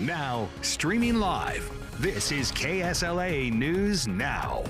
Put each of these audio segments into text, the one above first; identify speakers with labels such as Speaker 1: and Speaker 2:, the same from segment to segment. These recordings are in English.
Speaker 1: Now, streaming live, this is KSLA News Now.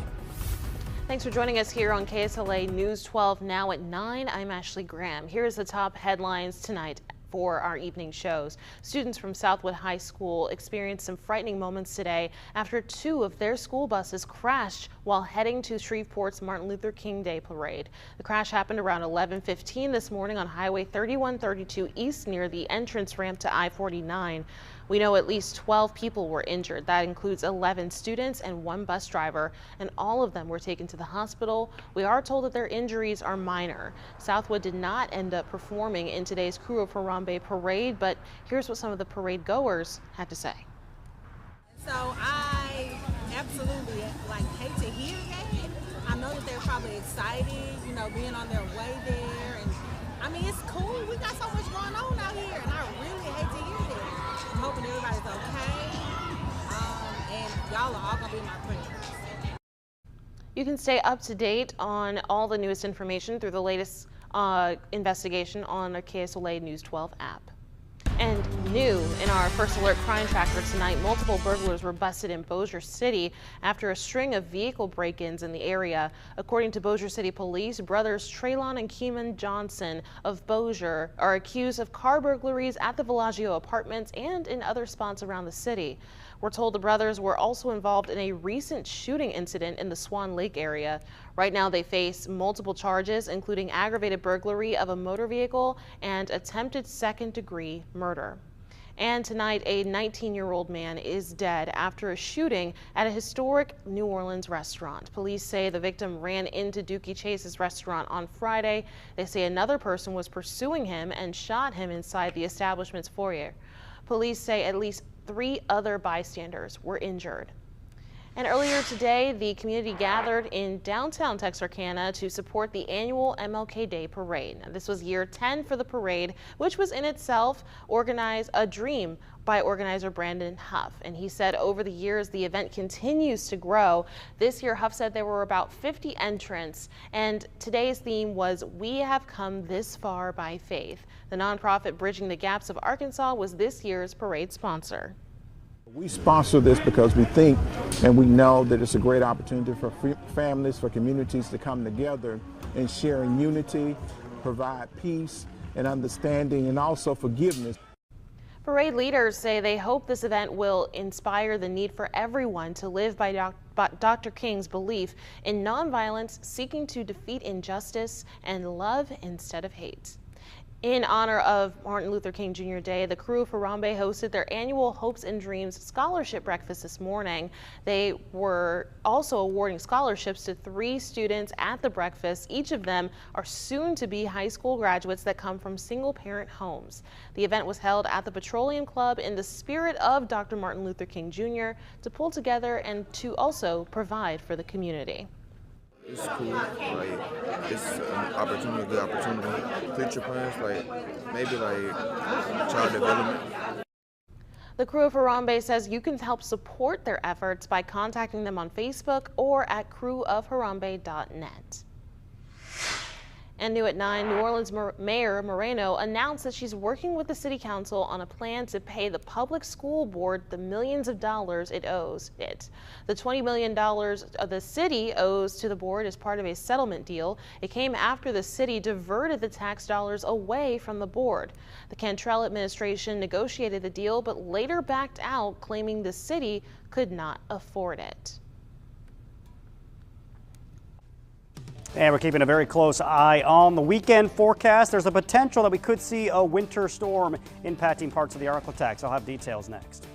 Speaker 2: Thanks for joining us here on KSLA News 12 now at 9. I'm Ashley Graham. Here's the top headlines tonight for our evening shows. Students from Southwood High School experienced some frightening moments today after two of their school buses crashed while heading to Shreveport's Martin Luther King Day parade. The crash happened around 11:15 this morning on Highway 3132 East near the entrance ramp to I-49. We know at least 12 people were injured. That includes 11 students and one bus driver, and all of them were taken to the hospital. We are told that their injuries are minor. Southwood did not end up performing in today's Crew of Harambe parade, but here's what some of the parade goers had to say.
Speaker 3: So I absolutely hate to hear that. I know that they're probably excited, being on their way there, and I mean it's cool. We got so much going on out here, and I really hate to hear that. I'm hoping everybody's okay, and y'all are all gonna be my prayers.
Speaker 2: You can stay up to date on all the newest information through the latest investigation on the KSLA News 12 app. And new in our First Alert Crime Tracker tonight, multiple burglars were busted in Bossier City after a string of vehicle break-ins in the area. According to Bossier City Police, brothers Traylon and Keeman Johnson of Bossier are accused of car burglaries at the Villaggio apartments and in other spots around the city. We're told the brothers were also involved in a recent shooting incident in the Swan Lake area. Right now they face multiple charges, including aggravated burglary of a motor vehicle and attempted second-degree murder. And tonight, a 19-year-old man is dead after a shooting at a historic New Orleans restaurant. Police say the victim ran into Dookie Chase's restaurant on Friday. They say another person was pursuing him and shot him inside the establishment's foyer. Police say at least 3 other bystanders were injured. And earlier today, the community gathered in downtown Texarkana to support the annual MLK Day Parade. Now, this was year 10 for the parade, which was in itself a dream by organizer Brandon Huff. And he said over the years, the event continues to grow. This year, Huff said there were about 50 entrants, and today's theme was "We Have Come This Far by Faith." The nonprofit Bridging the Gaps of Arkansas was this year's parade sponsor.
Speaker 4: We sponsor this because we think and we know that it's a great opportunity for families, for communities to come together and share in unity, provide peace and understanding, and also forgiveness.
Speaker 2: Parade leaders say they hope this event will inspire the need for everyone to live by Dr. King's belief in nonviolence, seeking to defeat injustice and love instead of hate. In honor of Martin Luther King Jr. Day, the Crew of Harambe hosted their annual Hopes and Dreams Scholarship Breakfast this morning. They were also awarding scholarships to 3 students at the breakfast. Each of them are soon-to-be high school graduates that come from single-parent homes. The event was held at the Petroleum Club in the spirit of Dr. Martin Luther King Jr. to pull together and to also provide for the community.
Speaker 5: It's cool, it's an opportunity, a good opportunity. Future plans, maybe child development.
Speaker 2: The Crew of Harambe says you can help support their efforts by contacting them on Facebook or at crewofharambe.net. And new at 9, New Orleans Mayor Moreno announced that she's working with the City Council on a plan to pay the public school board the millions of dollars it owes it. The $20 million the city owes to the board is part of a settlement deal. It came after the city diverted the tax dollars away from the board. The Cantrell administration negotiated the deal but later backed out, claiming the city could not afford it.
Speaker 6: And we're keeping a very close eye on the weekend forecast. There's a potential that we could see a winter storm impacting parts of the Arklatex. I'll have details next.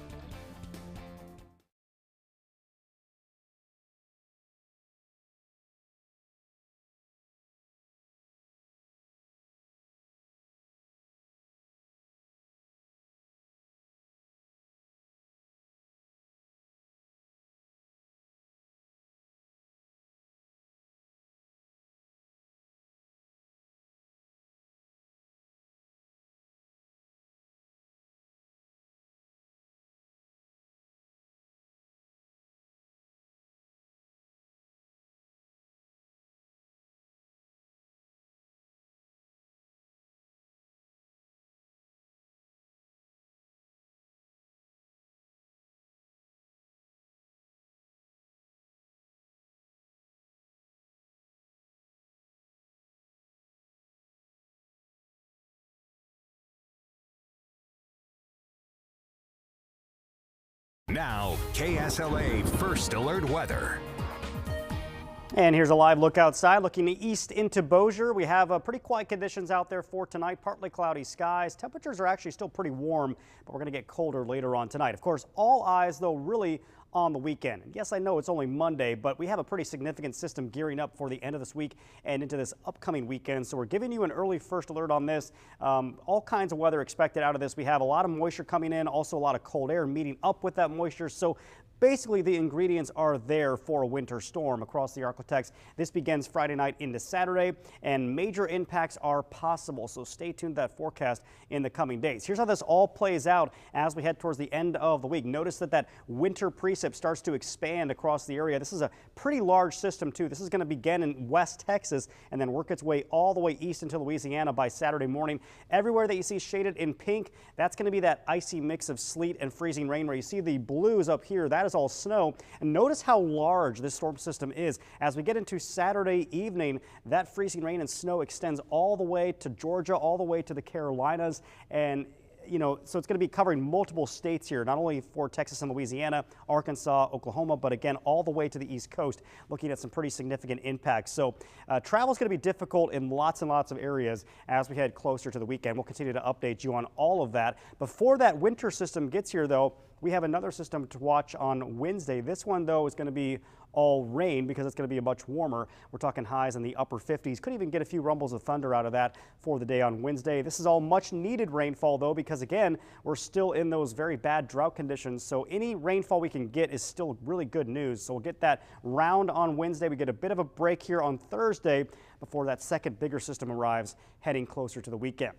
Speaker 1: Now, KSLA First Alert Weather.
Speaker 6: And here's a live look outside, looking east into Bossier. We have pretty quiet conditions out there for tonight, partly cloudy skies. Temperatures are actually still pretty warm, but we're going to get colder later on tonight. Of course, all eyes, though, really on the weekend. And yes, I know it's only Monday, but we have a pretty significant system gearing up for the end of this week and into this upcoming weekend. So we're giving you an early first alert on this. All kinds of weather expected out of this. We have a lot of moisture coming in, also a lot of cold air meeting up with that moisture. So basically, the ingredients are there for a winter storm across the Arklatex. This begins Friday night into Saturday, and major impacts are possible. So stay tuned to that forecast in the coming days. Here's how this all plays out as we head towards the end of the week. Notice that winter precip starts to expand across the area. This is a pretty large system, too. This is going to begin in West Texas and then work its way all the way east into Louisiana by Saturday morning. Everywhere that you see shaded in pink, that's going to be that icy mix of sleet and freezing rain. Where you see the blues up here, that is all snow. And notice how large this storm system is. As we get into Saturday evening, that freezing rain and snow extends all the way to Georgia, all the way to the Carolinas, and so it's going to be covering multiple states here, not only for Texas and Louisiana, Arkansas, Oklahoma, but again, all the way to the East Coast, looking at some pretty significant impacts. So travel is going to be difficult in lots and lots of areas as we head closer to the weekend. We'll continue to update you on all of that. Before that winter system gets here, though, we have another system to watch on Wednesday. This one, though, is going to be all rain because it's going to be much warmer. We're talking highs in the upper 50s. Could even get a few rumbles of thunder out of that for the day on Wednesday. This is all much needed rainfall, though, because again, we're still in those very bad drought conditions. So any rainfall we can get is still really good news. So we'll get that round on Wednesday. We get a bit of a break here on Thursday before that second bigger system arrives heading closer to the weekend.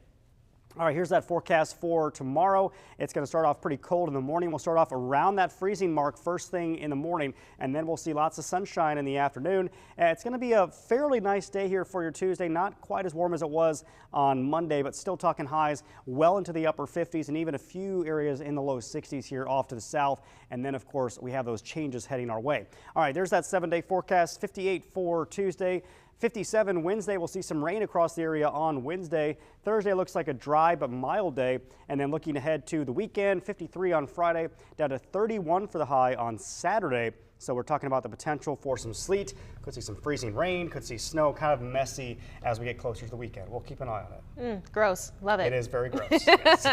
Speaker 6: All right, here's that forecast for tomorrow. It's going to start off pretty cold in the morning. We'll start off around that freezing mark first thing in the morning, and then we'll see lots of sunshine in the afternoon. It's going to be a fairly nice day here for your Tuesday. Not quite as warm as it was on Monday, but still talking highs well into the upper 50s and even a few areas in the low 60s here off to the south. And then, of course, we have those changes heading our way. All right, there's that 7-day forecast. 58 for Tuesday. 57 Wednesday. We'll see some rain across the area on Wednesday. Thursday looks like a dry but mild day. And then looking ahead to the weekend, 53 on Friday, down to 31 for the high on Saturday. So we're talking about the potential for some sleet. Could see some freezing rain, could see snow, kind of messy as we get closer to the weekend. We'll keep an eye on it.
Speaker 2: Gross. Love it.
Speaker 6: It is very gross. Yes.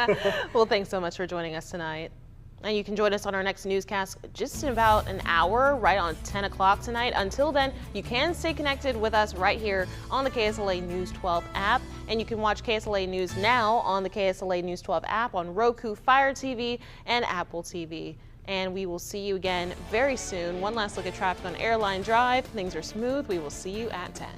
Speaker 2: Well, thanks so much for joining us tonight. And you can join us on our next newscast just in about an hour, right on 10 o'clock tonight. Until then, you can stay connected with us right here on the KSLA News 12 app. And you can watch KSLA News now on the KSLA News 12 app on Roku, Fire TV, and Apple TV. And we will see you again very soon. One last look at traffic on Airline Drive. Things are smooth. We will see you at 10.